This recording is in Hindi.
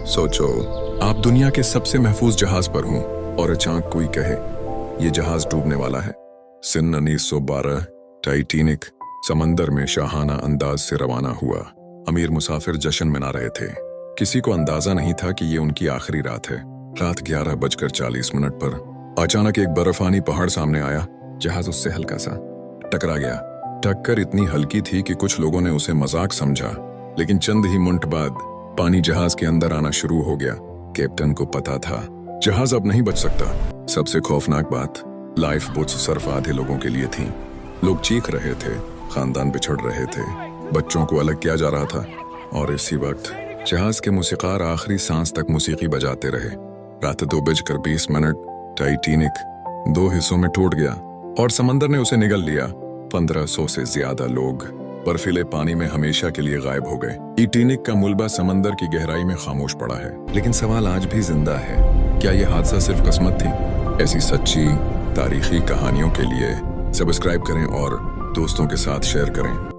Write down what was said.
सोचो, आप दुनिया के सबसे महफूज जहाज पर हों और अचानक कोई कहे ये जहाज डूबने वाला है। सन 1912 टाइटैनिक समंदर में शाहाना अंदाज से रवाना हुआ। अमीर मुसाफिर जश्न मना रहे थे। किसी को अंदाजा नहीं था कि ये उनकी आखिरी रात है। रात 11:40 पर अचानक एक बर्फानी पहाड़ सामने आया। जहाज उससे हल्का सा टकरा गया। टक्कर इतनी हल्की थी कि कुछ लोगों ने उसे मजाक समझा, लेकिन चंद ही मिनट बाद पानी जहाज के अंदर आना शुरू हो गया। कैप्टन को पता था जहाज अब नहीं बच सकता। सबसे खौफनाक बात, लाइफ बोट्स सिर्फ आधे लोगों के लिए थी। लोग चीख रहे थे, खानदान बिछड़ रहे थे, बच्चों को अलग किया जा रहा था। और इसी वक्त जहाज के मूसीकार आखिरी सांस तक मौसीकी बजाते रहे। रात 2:20 टाइटैनिक 2 हिस्सों में टूट गया और समंदर ने उसे निगल लिया। 1500 से ज्यादा लोग बर्फीले पानी में हमेशा के लिए गायब हो गए। टाइटैनिक का मुलबा समंदर की गहराई में खामोश पड़ा है। लेकिन सवाल आज भी जिंदा है, क्या यह हादसा सिर्फ किस्मत थी? ऐसी सच्ची तारीखी कहानियों के लिए सब्सक्राइब करें और दोस्तों के साथ शेयर करें।